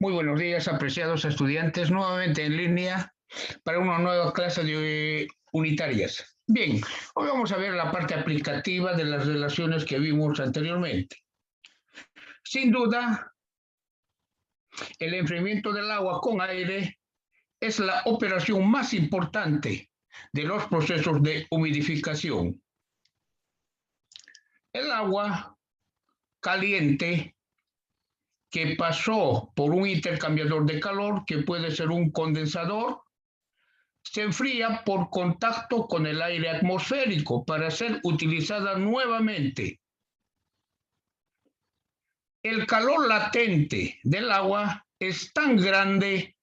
Muy buenos días, apreciados estudiantes, nuevamente en línea para una nueva clase de unitarias. Bien, hoy vamos a ver la parte aplicativa de las relaciones que vimos anteriormente. Sin duda, el enfriamiento del agua con aire es la operación más importante de los procesos de humidificación. El agua caliente que pasó por un intercambiador de calor, que puede ser un condensador, se enfría por contacto con el aire atmosférico para ser utilizada nuevamente. El calor latente del agua es tan grande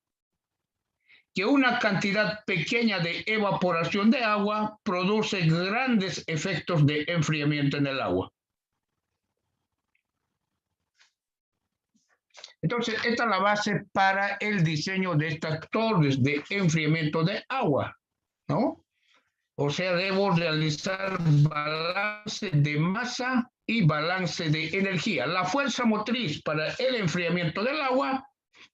que una cantidad pequeña de evaporación de agua produce grandes efectos de enfriamiento en el agua. Entonces, esta es la base para el diseño de estas torres de enfriamiento de agua, ¿no? O sea, debo realizar balance de masa y balance de energía. La fuerza motriz para el enfriamiento del agua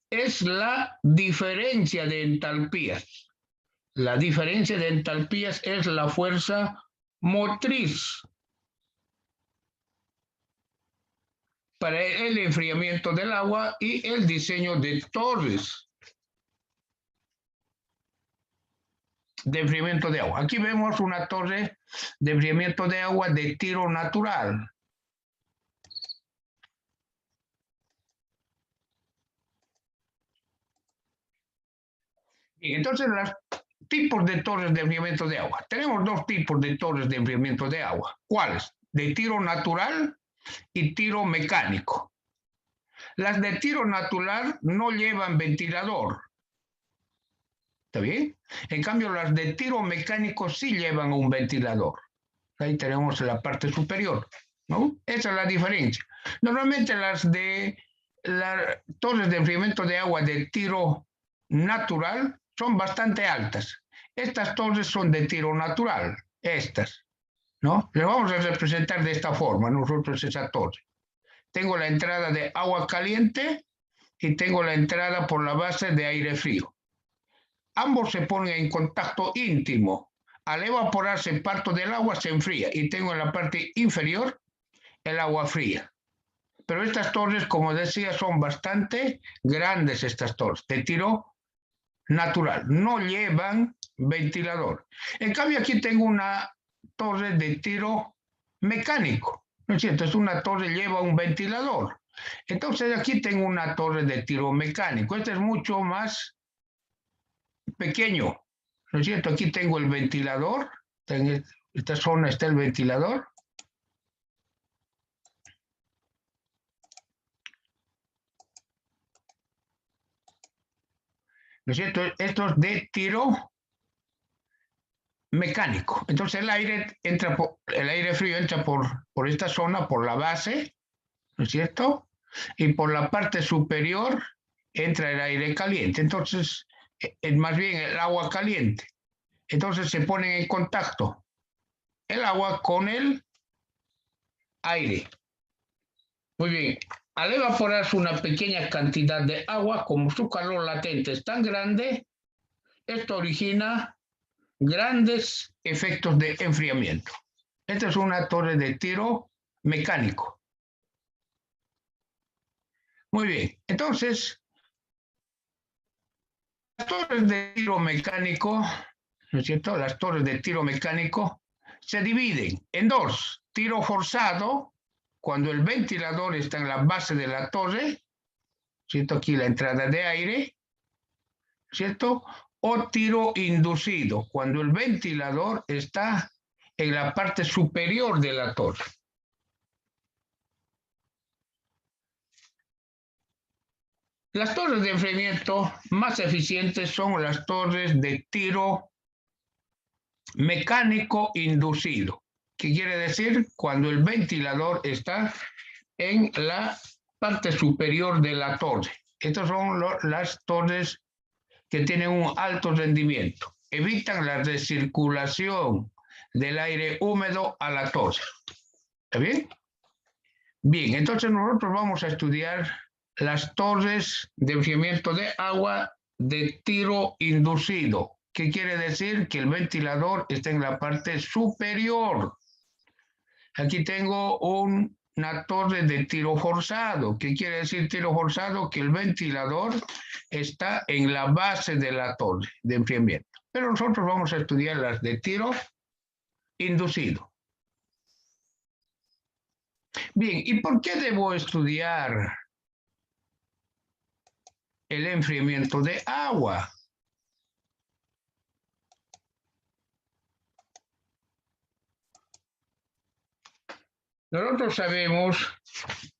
es la diferencia de entalpías. La diferencia de entalpías es la fuerza motriz para el enfriamiento del agua y el diseño de torres de enfriamiento de agua. Aquí vemos una torre de enfriamiento de agua de tiro natural. Bien, entonces, los tipos de torres de enfriamiento de agua. Tenemos dos tipos de torres de enfriamiento de agua. ¿Cuáles? De tiro natural y tiro mecánico. Las de tiro natural no llevan ventilador. ¿Está bien? En cambio, las de tiro mecánico sí llevan un ventilador. Ahí tenemos la parte superior, ¿no? Esa es la diferencia. Normalmente las torres de enfriamiento de agua de tiro natural son bastante altas. Estas torres son de tiro natural, estas, ¿no? Le vamos a representar de esta forma nosotros esa torre. Tengo la entrada de agua caliente y tengo la entrada por la base de aire frío. Ambos se ponen en contacto íntimo. Al evaporarse parte del agua se enfría y tengo en la parte inferior el agua fría. Pero estas torres, como decía, son bastante grandes, estas torres, de tiro natural. No llevan ventilador. En cambio, aquí tengo una torre de tiro mecánico. ¿No es cierto? Es una torre, lleva un ventilador. Entonces, aquí tengo una torre de tiro mecánico. Este es mucho más pequeño. ¿No es cierto? Aquí tengo el ventilador. En esta zona está el ventilador. ¿No es cierto? Esto es de tiro mecánico. Entonces el aire frío entra por esta zona, por la base, ¿no es cierto? Y por la parte superior entra el aire caliente. Entonces, es más bien el agua caliente. Entonces se ponen en contacto el agua con el aire. Muy bien. Al evaporarse una pequeña cantidad de agua, como su calor latente es tan grande, esto origina grandes efectos de enfriamiento. Esta es una torre de tiro mecánico. Muy bien, entonces, las torres de tiro mecánico, ¿no es cierto? Las torres de tiro mecánico se dividen en dos: tiro forzado, cuando el ventilador está en la base de la torre, ¿cierto? Aquí la entrada de aire, ¿cierto? O tiro inducido, cuando el ventilador está en la parte superior de la torre. Las torres de enfriamiento más eficientes son las torres de tiro mecánico inducido. ¿Qué quiere decir? Cuando el ventilador está en la parte superior de la torre. Estas son las torres que tienen un alto rendimiento. Evitan la recirculación del aire húmedo a la torre. ¿Está bien? Bien, entonces nosotros vamos a estudiar las torres de enfriamiento de agua de tiro inducido. ¿Qué quiere decir? Que el ventilador está en la parte superior. Aquí tengo una torre de tiro forzado. ¿Qué quiere decir tiro forzado? Que el ventilador está en la base de la torre de enfriamiento. Pero nosotros vamos a estudiar las de tiro inducido. Bien, ¿y por qué debo estudiar el enfriamiento de agua? Nosotros sabemos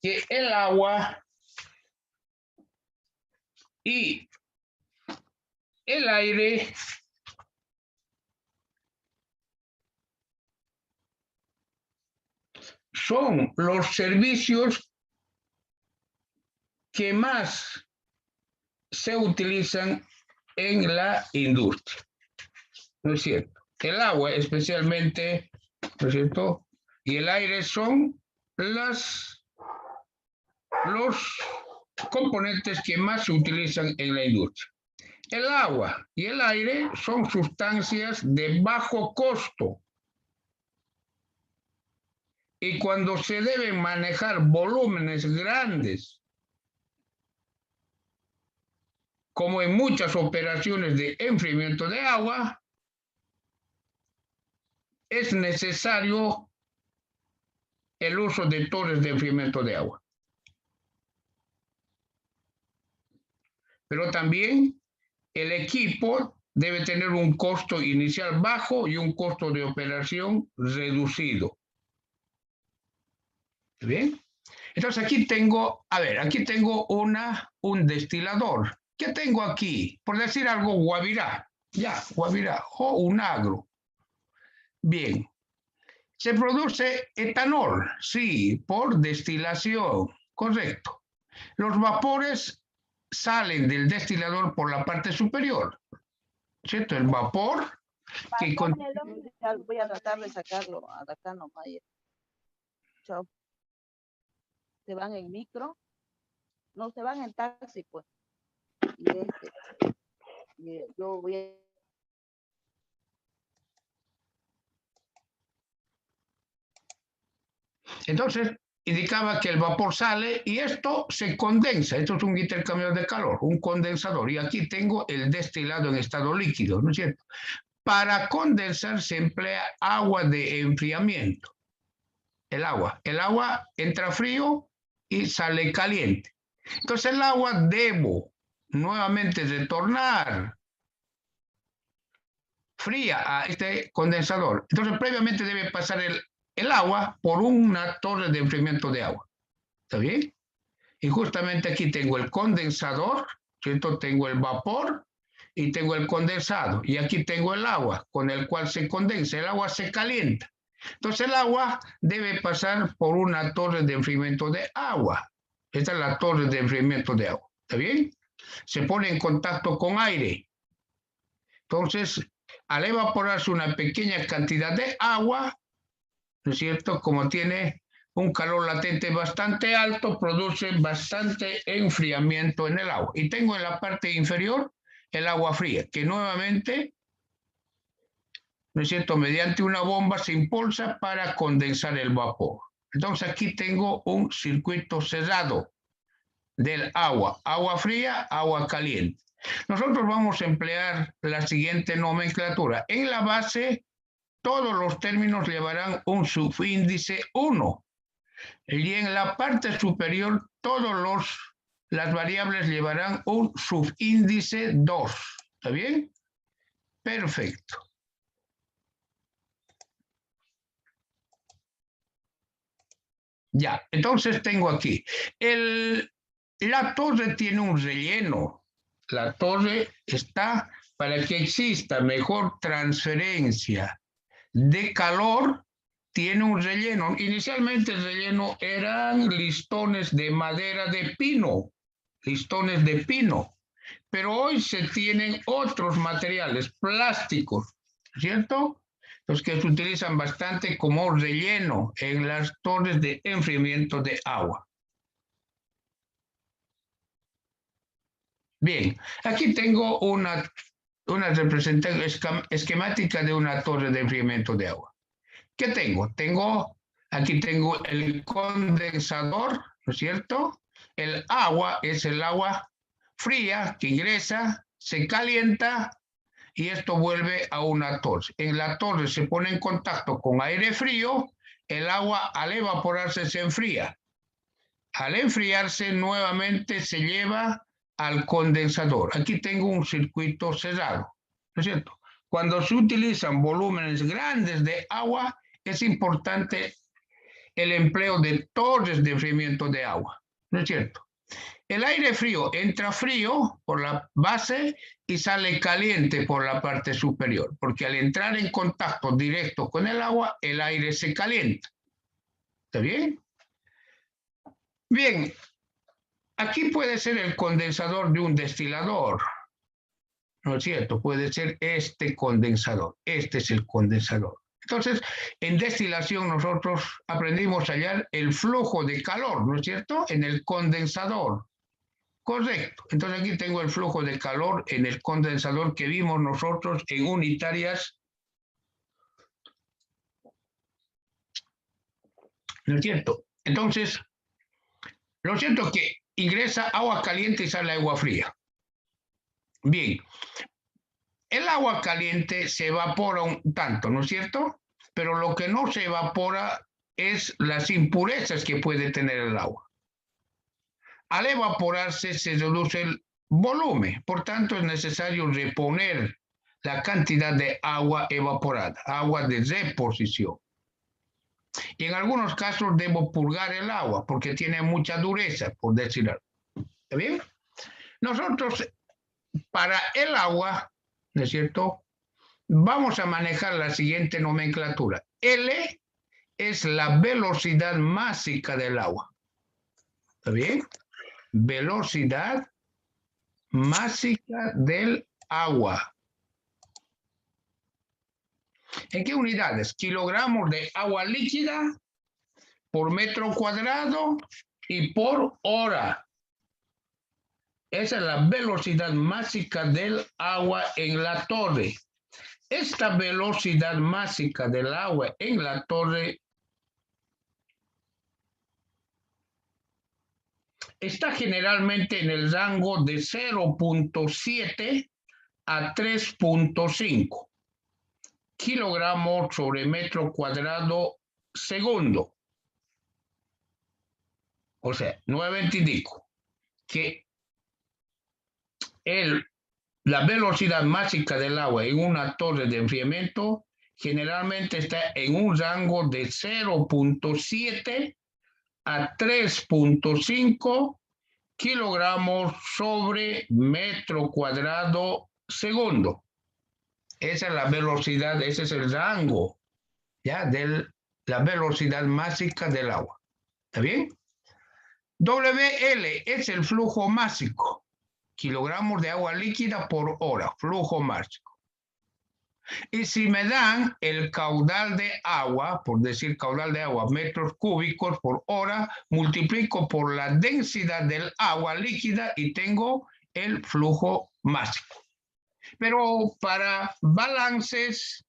que el agua y el aire son los servicios que más se utilizan en la industria. ¿No es cierto? El agua especialmente, ¿no es cierto? Y el aire son los componentes que más se utilizan en la industria. El agua y el aire son sustancias de bajo costo. Y cuando se deben manejar volúmenes grandes, como en muchas operaciones de enfriamiento de agua, es necesario el uso de torres de enfriamiento de agua. Pero también el equipo debe tener un costo inicial bajo y un costo de operación reducido. ¿Bien? Entonces aquí tengo, aquí tengo un destilador. ¿Qué tengo aquí? Por decir algo, Guavirá. Ya, Guavirá. O un agro. Bien. Se produce etanol, sí, por destilación. Correcto. Los vapores salen del destilador por la parte superior. ¿Cierto? El vapor que con... Voy a tratar de sacarlo a acá nomás. Chao. Se van en micro. No, se van en taxi, pues. Y yo voy a... Entonces, indicaba que el vapor sale y esto se condensa. Esto es un intercambiador de calor, un condensador. Y aquí tengo el destilado en estado líquido, ¿no es cierto? Para condensar se emplea agua de enfriamiento. El agua entra frío y sale caliente. Entonces el agua debo nuevamente retornar fría a este condensador. Entonces previamente debe pasar el agua por una torre de enfriamiento de agua. ¿Está bien? Y justamente aquí tengo el condensador, ¿cierto? Tengo el vapor y tengo el condensado. Y aquí tengo el agua con el cual se condensa. El agua se calienta. Entonces el agua debe pasar por una torre de enfriamiento de agua. Esta es la torre de enfriamiento de agua. ¿Está bien? Se pone en contacto con aire. Entonces, al evaporarse una pequeña cantidad de agua, ¿no es cierto? Como tiene un calor latente bastante alto, produce bastante enfriamiento en el agua. Y tengo en la parte inferior el agua fría, que nuevamente, ¿no es cierto?, mediante una bomba se impulsa para condensar el vapor. Entonces aquí tengo un circuito cerrado del agua, agua fría, agua caliente. Nosotros vamos a emplear la siguiente nomenclatura. En la base, todos los términos llevarán un subíndice 1. Y en la parte superior, las variables llevarán un subíndice 2. ¿Está bien? Perfecto. Ya, entonces tengo aquí. La torre tiene un relleno. La torre está para que exista mejor transferencia de calor, tiene un relleno. Inicialmente el relleno eran listones de madera de pino, listones de pino, pero hoy se tienen otros materiales, plásticos, ¿cierto? Los que se utilizan bastante como relleno en las torres de enfriamiento de agua. Bien, aquí tengo una representación esquemática de una torre de enfriamiento de agua. ¿Qué tengo? Aquí tengo el condensador, ¿no es cierto? El agua es el agua fría que ingresa, se calienta y esto vuelve a una torre. En la torre se pone en contacto con aire frío, el agua al evaporarse se enfría. Al enfriarse nuevamente se lleva al condensador. Aquí tengo un circuito cerrado, ¿no es cierto? Cuando se utilizan volúmenes grandes de agua, es importante el empleo de torres de enfriamiento de agua, ¿no es cierto? El aire frío entra frío por la base y sale caliente por la parte superior, porque al entrar en contacto directo con el agua, el aire se calienta. ¿Está bien? Bien, aquí puede ser el condensador de un destilador, ¿no es cierto? Puede ser este condensador, este es el condensador. Entonces, en destilación nosotros aprendimos a hallar el flujo de calor, ¿no es cierto? En el condensador. Correcto. Entonces aquí tengo el flujo de calor en el condensador que vimos nosotros en unitarias. ¿No es cierto? Entonces, lo cierto es que ingresa agua caliente y sale agua fría. Bien, el agua caliente se evapora un tanto, ¿no es cierto? Pero lo que no se evapora es las impurezas que puede tener el agua. Al evaporarse se reduce el volumen, por tanto es necesario reponer la cantidad de agua evaporada, agua de reposición. Y en algunos casos debo purgar el agua porque tiene mucha dureza, por decir algo. ¿Está bien? Nosotros, para el agua, ¿no es cierto? Vamos a manejar la siguiente nomenclatura. L es la velocidad másica del agua. ¿Está bien? Velocidad másica del agua. ¿En qué unidades? Kilogramos de agua líquida por metro cuadrado y por hora. Esa es la velocidad másica del agua en la torre. Esta velocidad másica del agua en la torre está generalmente en el rango de 0.7 a 3.5 kilogramos sobre metro cuadrado segundo. O sea, nuevamente indico que la velocidad máxima del agua en una torre de enfriamiento generalmente está en un rango de 0.7 a 3.5 kilogramos sobre metro cuadrado segundo. Esa es la velocidad, ese es el rango, ¿ya? De la velocidad máxima del agua. ¿Está bien? WL es el flujo másico, kilogramos de agua líquida por hora, flujo másico. Y si me dan el caudal de agua, por decir caudal de agua, metros cúbicos por hora, multiplico por la densidad del agua líquida y tengo el flujo másico. Pero para balances,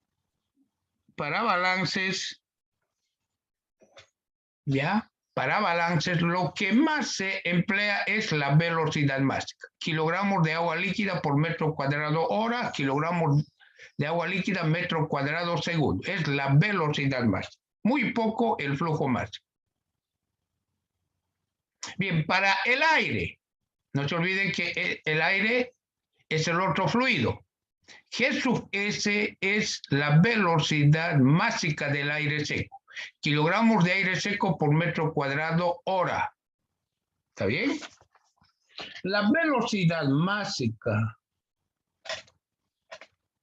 ¿ya? Para balances, lo que más se emplea es la velocidad máxima. Kilogramos de agua líquida por metro cuadrado hora, kilogramos de agua líquida metro cuadrado segundo. Es la velocidad máxima. Muy poco el flujo máximo. Bien, para el aire, no se olviden que el aire es el otro fluido. G sub S es la velocidad máxima del aire seco. Kilogramos de aire seco por metro cuadrado hora. ¿Está bien? La velocidad máxima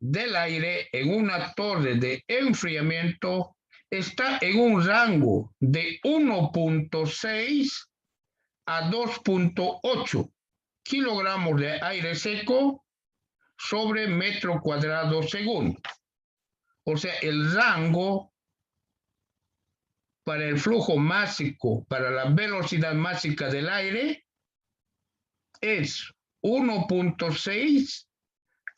del aire en una torre de enfriamiento está en un rango de 1.6 a 2.8 kilogramos de aire seco sobre metro cuadrado segundo. O sea, el rango para el flujo másico, para la velocidad máxima del aire, es 1.6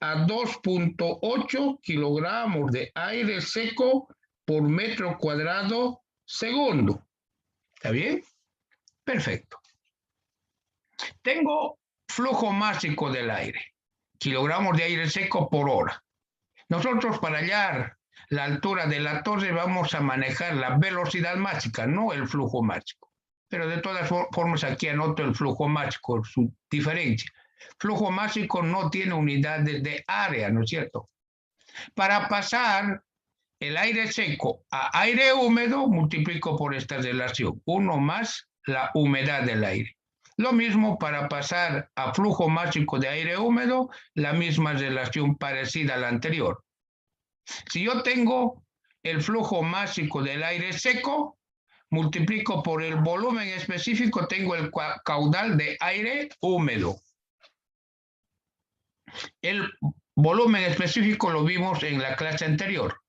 a 2.8 kilogramos de aire seco por metro cuadrado segundo. ¿Está bien? Perfecto. Tengo flujo másico del aire, kilogramos de aire seco por hora. Nosotros para hallar la altura de la torre vamos a manejar la velocidad másica, no el flujo másico. Pero de todas formas aquí anoto el flujo másico, su diferencia. Flujo másico no tiene unidades de área, ¿no es cierto? Para pasar el aire seco a aire húmedo, multiplico por esta relación, 1 más la humedad del aire. Lo mismo para pasar a flujo másico de aire húmedo, la misma relación parecida a la anterior. Si yo tengo el flujo másico del aire seco, multiplico por el volumen específico, tengo el caudal de aire húmedo. El volumen específico lo vimos en la clase anterior.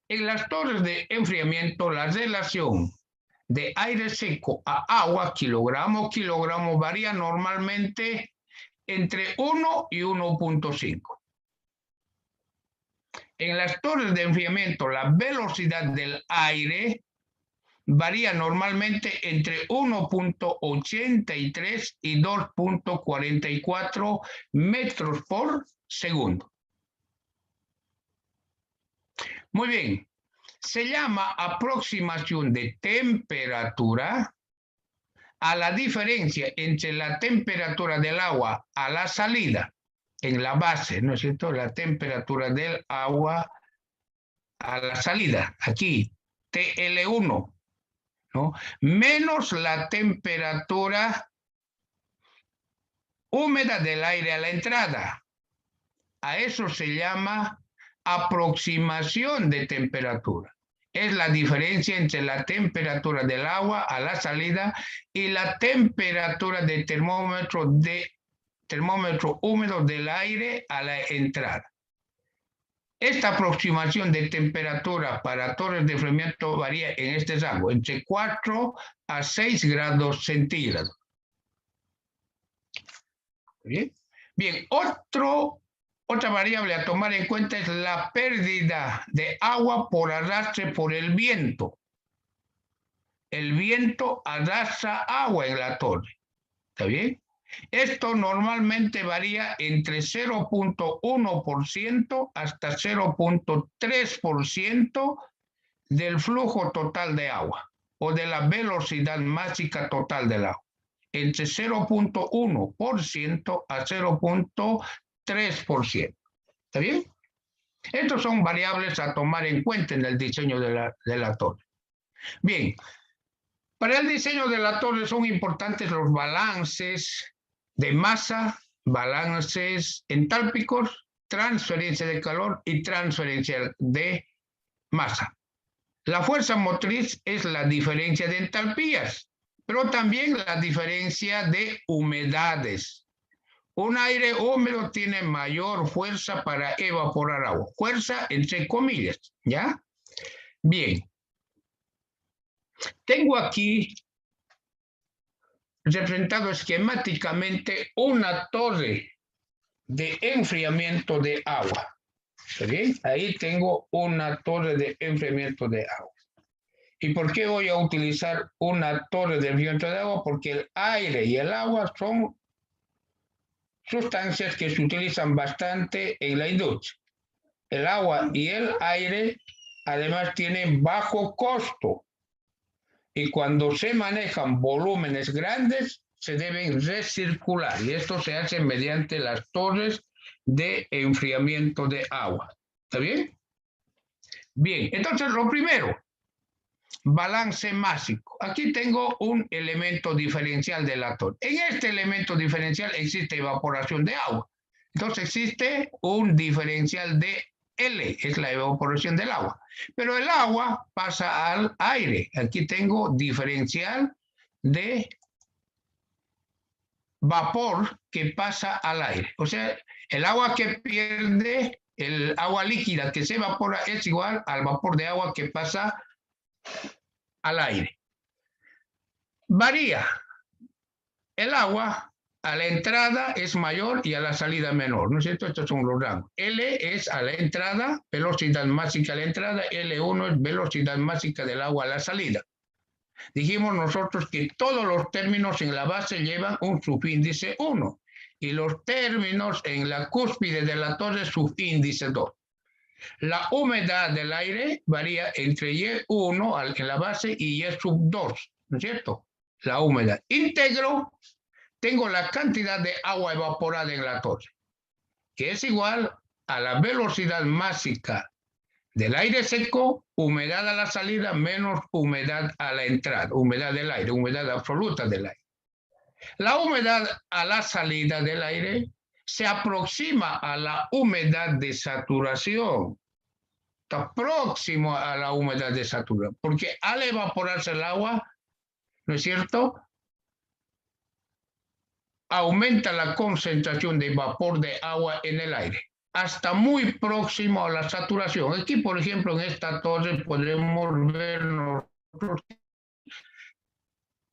En las torres de enfriamiento, la relación de aire seco a agua, kilogramo, varía normalmente entre 1 y 1.5. En las torres de enfriamiento, la velocidad del aire varía normalmente entre 1.83 y 2.44 metros por segundo. Muy bien. Se llama aproximación de temperatura a la diferencia entre la temperatura del agua a la salida, en la base, ¿no es cierto? La temperatura del agua a la salida, aquí, TL1, ¿no? Menos la temperatura húmeda del aire a la entrada. A eso se llama aproximación de temperatura. Es la diferencia entre la temperatura del agua a la salida y la temperatura de termómetro húmedo del aire a la entrada. Esta aproximación de temperatura para torres de enfriamiento varía en este rango, entre 4 a 6 grados centígrados. ¿Bien? Bien, otra variable a tomar en cuenta es la pérdida de agua por arrastre por el viento. El viento arrastra agua en la torre. ¿Está bien? Esto normalmente varía entre 0.1% hasta 0.3% del flujo total de agua o de la velocidad máxima total del agua. Entre 0.1% a 0.3%. ¿Está bien? Estos son variables a tomar en cuenta en el diseño de la torre. Bien, para el diseño de la torre son importantes los balances de masa, balances entálpicos, transferencia de calor y transferencia de masa. La fuerza motriz es la diferencia de entalpías, pero también la diferencia de humedades. Un aire húmedo tiene mayor fuerza para evaporar agua. Fuerza entre comillas, ¿ya? Bien. Tengo aquí representado esquemáticamente una torre de enfriamiento de agua. ¿Sí? Ahí tengo una torre de enfriamiento de agua. ¿Y por qué voy a utilizar una torre de enfriamiento de agua? Porque el aire y el agua son sustancias que se utilizan bastante en la industria. El agua y el aire además tienen bajo costo y cuando se manejan volúmenes grandes se deben recircular y esto se hace mediante las torres de enfriamiento de agua. ¿Está bien? Bien, entonces lo primero, balance másico. Aquí tengo un elemento diferencial de la torre. En este elemento diferencial existe evaporación de agua. Entonces existe un diferencial de L, es la evaporación del agua. Pero el agua pasa al aire. Aquí tengo diferencial de vapor que pasa al aire. O sea, el agua que pierde, el agua líquida que se evapora es igual al vapor de agua que pasa al aire. Varía. el agua a la entrada es mayor y a la salida menor, ¿no es cierto? Estos son los rangos. L es a la entrada, velocidad máxima a la entrada, L1 es velocidad máxima del agua a la salida. Dijimos nosotros que todos los términos en la base llevan un subíndice 1 y los términos en la cúspide de la torre subíndice 2. La humedad del aire varía entre Y1 en la base y Y2, ¿no es cierto? La humedad. Íntegro, tengo la cantidad de agua evaporada en la torre, que es igual a la velocidad máxima del aire seco, humedad a la salida, menos humedad a la entrada, humedad del aire, humedad absoluta del aire. La humedad a la salida del aire se aproxima a la humedad de saturación. Está próximo a la humedad de saturación, porque al evaporarse el agua, ¿no es cierto?, aumenta la concentración de vapor de agua en el aire, hasta muy próximo a la saturación. Aquí, por ejemplo, en esta torre podemos ver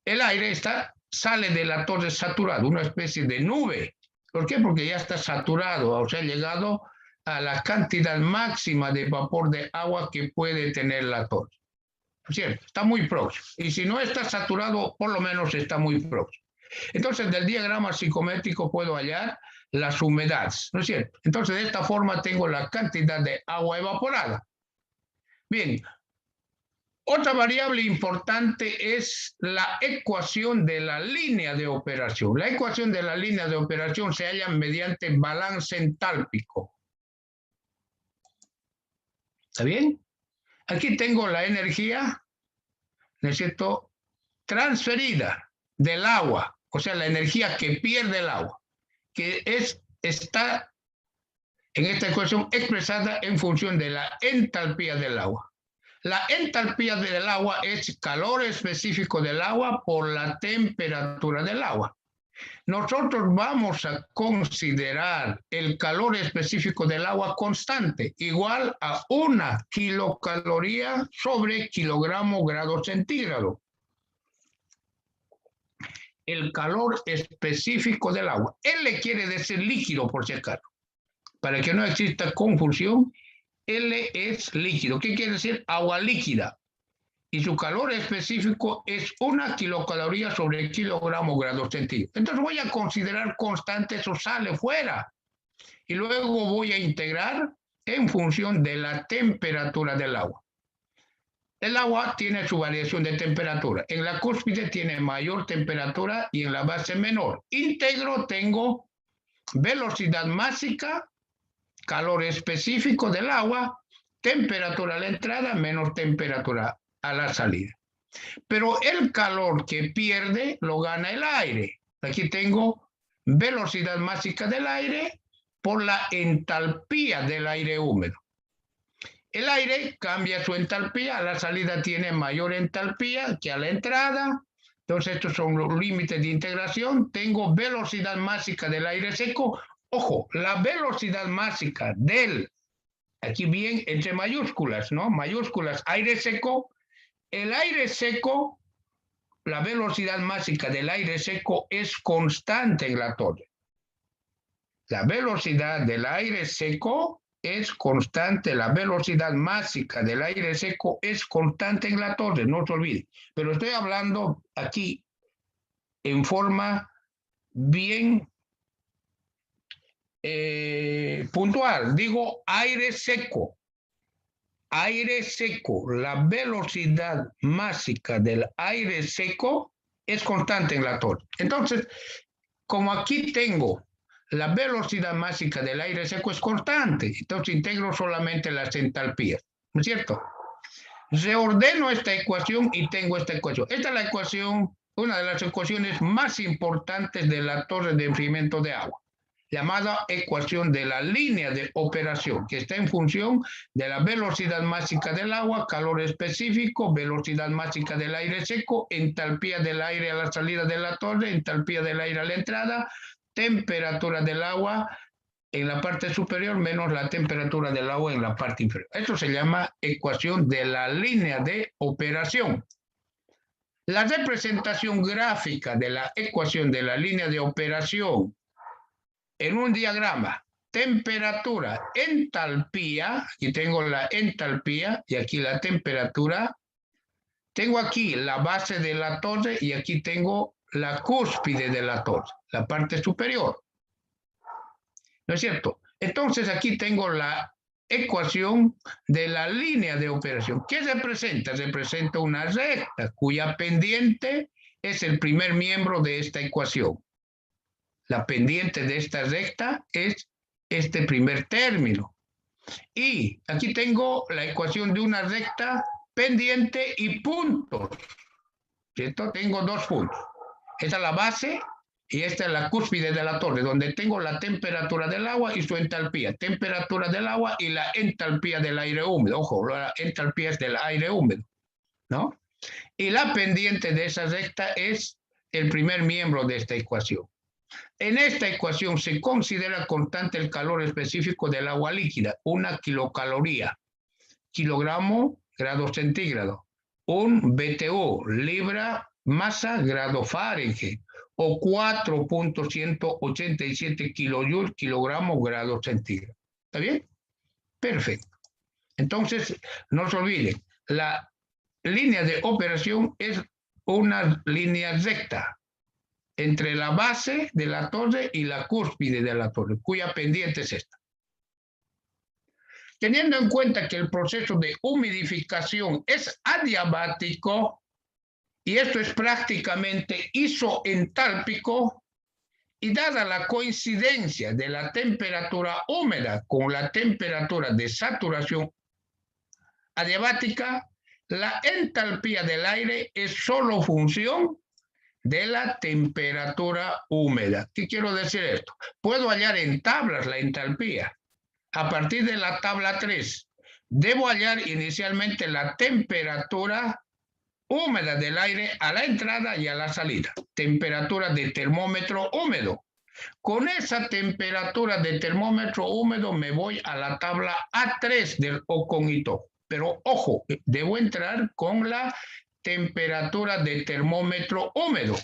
el aire sale de la torre saturado, una especie de nube. ¿Por qué? Porque ya está saturado, o sea, ha llegado a la cantidad máxima de vapor de agua que puede tener la torre. ¿Cierto? Está muy próximo. Y si no está saturado, por lo menos está muy próximo. Entonces, del diagrama psicométrico puedo hallar las humedades, ¿no es cierto? Entonces, de esta forma tengo la cantidad de agua evaporada. Bien, otra variable importante es la ecuación de la línea de operación. La ecuación de la línea de operación se halla mediante balance entálpico. ¿Está bien? Aquí tengo la energía, ¿no es cierto?, transferida del agua, o sea, la energía que pierde el agua, que está en esta ecuación expresada en función de la entalpía del agua. La entalpía del agua es calor específico del agua por la temperatura del agua. Nosotros vamos a considerar el calor específico del agua constante, igual a 1 kilocaloría sobre kilogramo grado centígrado. El calor específico del agua. L quiere decir líquido, por si acaso. Para que no exista confusión, L es líquido. ¿Qué quiere decir? Agua líquida. Y su calor específico es 1 kilocaloría sobre kilogramo grado centígrado. Entonces voy a considerar constante, eso sale fuera. Y luego voy a integrar en función de la temperatura del agua. El agua tiene su variación de temperatura. En la cúspide tiene mayor temperatura y en la base menor. Íntegro tengo velocidad máxima, calor específico del agua, temperatura a la entrada, menos temperatura a la salida. Pero el calor que pierde lo gana el aire. Aquí tengo velocidad máxima del aire por la entalpía del aire húmedo. El aire cambia su entalpía, a la salida tiene mayor entalpía que a la entrada. Entonces estos son los límites de integración. Tengo velocidad máxima del aire seco. Ojo, la velocidad máxima del, aquí bien entre mayúsculas, ¿no? Mayúsculas, aire seco. El aire seco, la velocidad máxima del aire seco es constante en la torre. La velocidad del aire seco es constante, la velocidad máxima del aire seco es constante en la torre, no se olvide. Pero estoy hablando aquí en forma bien puntual. Digo aire seco. Aire seco, la velocidad máxima del aire seco es constante en la torre. Entonces, como aquí tengo la velocidad máxima del aire seco es constante, entonces integro solamente las entalpías, ¿no es cierto? Reordeno esta ecuación y tengo esta ecuación. Esta es la ecuación, una de las ecuaciones más importantes de la torre de enfriamiento de agua, llamada ecuación de la línea de operación, que está en función de la velocidad máxima del agua, calor específico, velocidad máxima del aire seco, entalpía del aire a la salida de la torre, entalpía del aire a la entrada, temperatura del agua en la parte superior menos la temperatura del agua en la parte inferior. Esto se llama ecuación de la línea de operación. La representación gráfica de la ecuación de la línea de operación en un diagrama, temperatura, entalpía, aquí tengo la entalpía y aquí la temperatura. Tengo aquí la base de la torre y aquí tengo la cúspide de la torre, la parte superior. ¿No es cierto? Entonces aquí tengo la ecuación de la línea de operación. ¿Qué representa? Representa una recta cuya pendiente es el primer miembro de esta ecuación. La pendiente de esta recta es este primer término. Y aquí tengo la ecuación de una recta pendiente y puntos. ¿Cierto? Tengo dos puntos. Esta es la base y esta es la cúspide de la torre, donde tengo la temperatura del agua y su entalpía. Temperatura del agua y la entalpía del aire húmedo. Ojo, la entalpía es del aire húmedo, ¿no? Y la pendiente de esa recta es el primer miembro de esta ecuación. En esta ecuación se considera constante el calor específico del agua líquida, 1 kilocaloría, kilogramo, grado centígrado, un BTU, libra, masa, grado Fahrenheit, o 4.187 kilojoules, kilogramo, grado centígrado. ¿Está bien? Perfecto. Entonces, no se olviden, la línea de operación es una línea recta entre la base de la torre y la cúspide de la torre, cuya pendiente es esta. Teniendo en cuenta que el proceso de humidificación es adiabático, y esto es prácticamente isoentálpico, y dada la coincidencia de la temperatura húmeda con la temperatura de saturación adiabática, la entalpía del aire es solo función de la temperatura húmeda. ¿Qué quiero decir esto? Puedo hallar en tablas la entalpía. A partir de la tabla 3, debo hallar inicialmente la temperatura húmeda del aire a la entrada y a la salida. Temperatura de termómetro húmedo. Con esa temperatura de termómetro húmedo me voy a la tabla A3 del Ocon-Itojo. Pero ojo, debo entrar con la temperatura de termómetro húmedo.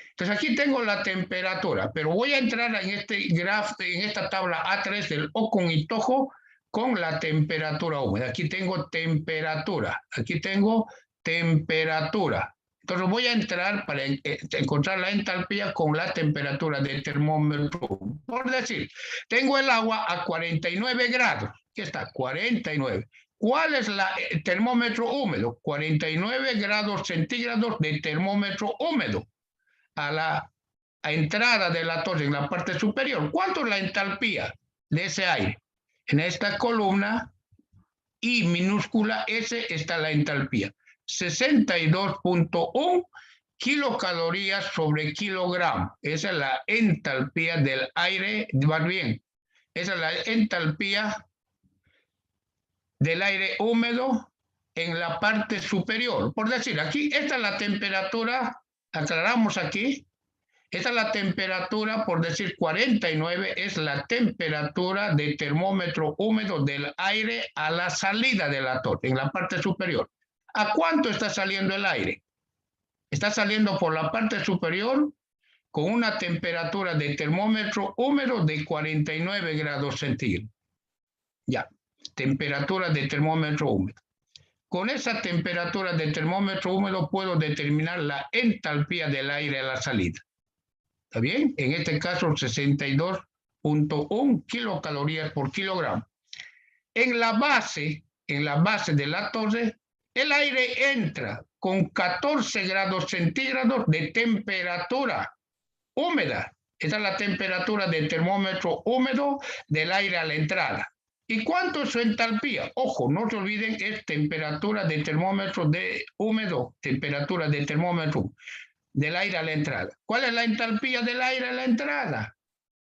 Entonces aquí tengo la temperatura, pero voy a entrar en esta tabla A3 del Ocon-Itojo con la temperatura húmeda. Aquí tengo temperatura, aquí tengo temperatura. Entonces voy a entrar para encontrar la entalpía con la temperatura del termómetro. Por decir, tengo el agua a 49 grados. Aquí está, 49. ¿Cuál es el termómetro húmedo? 49 grados centígrados de termómetro húmedo a la entrada de la torre en la parte superior. ¿Cuánto es la entalpía de ese aire? En esta columna I minúscula S está la entalpía. 62.1 kilocalorías sobre kilogramo. Esa es la entalpía del aire, más bien, esa es la entalpía del aire húmedo en la parte superior. Por decir, aquí, esta es la temperatura, aclaramos aquí, esta es la temperatura, por decir 49, es la temperatura de termómetro húmedo del aire a la salida de la torre, en la parte superior. ¿A cuánto está saliendo el aire? Está saliendo por la parte superior con una temperatura de termómetro húmedo de 49 grados centígrados. Ya, temperatura de termómetro húmedo. Con esa temperatura de termómetro húmedo puedo determinar la entalpía del aire a la salida. ¿Está bien? En este caso, 62.1 kilocalorías por kilogramo. En la base de la torre, el aire entra con 14 grados centígrados de temperatura húmeda. Esa es la temperatura del termómetro húmedo del aire a la entrada. ¿Y cuánto es su entalpía? Ojo, no se olviden, es temperatura de termómetro húmedo, temperatura de termómetro del aire a la entrada. ¿Cuál es la entalpía del aire a la entrada?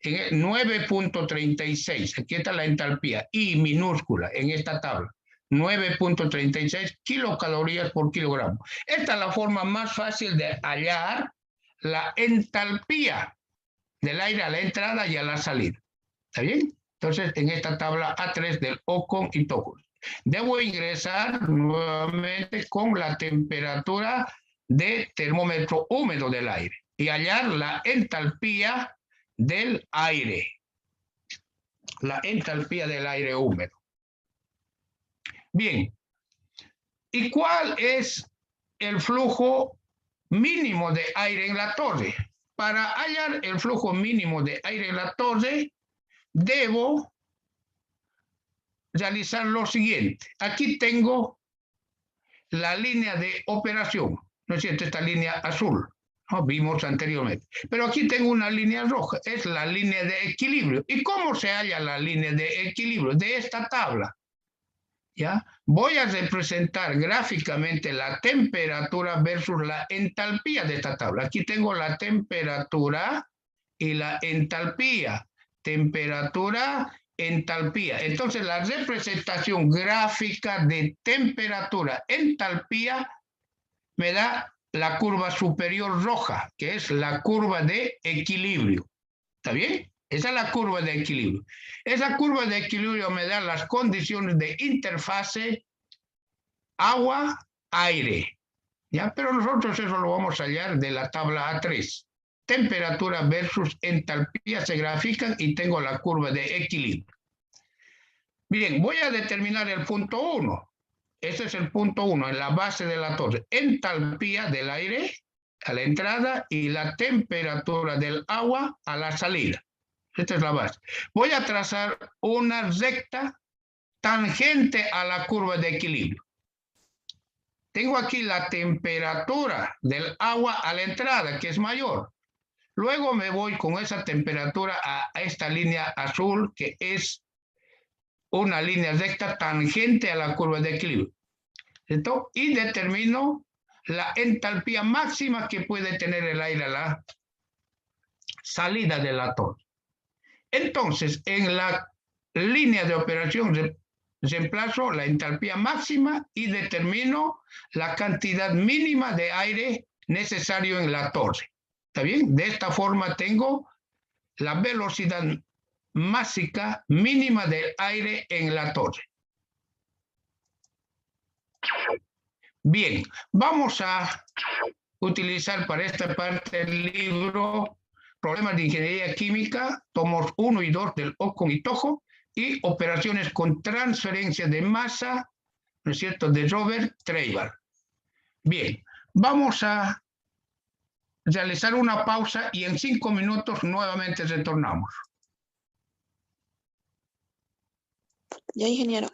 9.36. Aquí está la entalpía, I minúscula, en esta tabla. 9.36 kilocalorías por kilogramo. Esta es la forma más fácil de hallar la entalpía del aire a la entrada y a la salida. ¿Está bien? Entonces, en esta tabla A3 del Ocon-Itojo. Debo ingresar nuevamente con la temperatura de termómetro húmedo del aire y hallar la entalpía del aire. La entalpía del aire húmedo. Bien. ¿Y cuál es el flujo mínimo de aire en la torre? Para hallar el flujo mínimo de aire en la torre, debo realizar lo siguiente. Aquí tengo la línea de operación, ¿no es cierto? Esta línea azul, ¿no? Vimos anteriormente. Pero aquí tengo una línea roja, es la línea de equilibrio. ¿Y cómo se halla la línea de equilibrio? De esta tabla. ¿Ya? Voy a representar gráficamente la temperatura versus la entalpía de esta tabla. Aquí tengo la temperatura y la entalpía. Temperatura, entalpía. Entonces, la representación gráfica de temperatura, entalpía, me da la curva superior roja, que es la curva de equilibrio. ¿Está bien? Esa es la curva de equilibrio. Esa curva de equilibrio me da las condiciones de interfase agua-aire. ¿Ya? Pero nosotros eso lo vamos a hallar de la tabla A3. Temperatura versus entalpía se grafican y tengo la curva de equilibrio. Bien, voy a determinar el punto 1. Este es el punto 1, en la base de la torre. Entalpía del aire a la entrada y la temperatura del agua a la salida. Esta es la base. Voy a trazar una recta tangente a la curva de equilibrio. Tengo aquí la temperatura del agua a la entrada, que es mayor. Luego me voy con esa temperatura a esta línea azul, que es una línea recta tangente a la curva de equilibrio. ¿Cierto? Y determino la entalpía máxima que puede tener el aire a la salida de la torre. Entonces, en la línea de operación reemplazo la entalpía máxima y determino la cantidad mínima de aire necesario en la torre. ¿Está bien? De esta forma tengo la velocidad máxima mínima del aire en la torre. Bien, vamos a utilizar para esta parte el libro Problemas de Ingeniería Química, tomos 1 y 2 del Ocon y Tojo, y operaciones con transferencia de masa, ¿no es cierto?, de Robert Treiber. Bien, vamos a realizar una pausa y en 5 minutos nuevamente retornamos. Ya, ingeniero.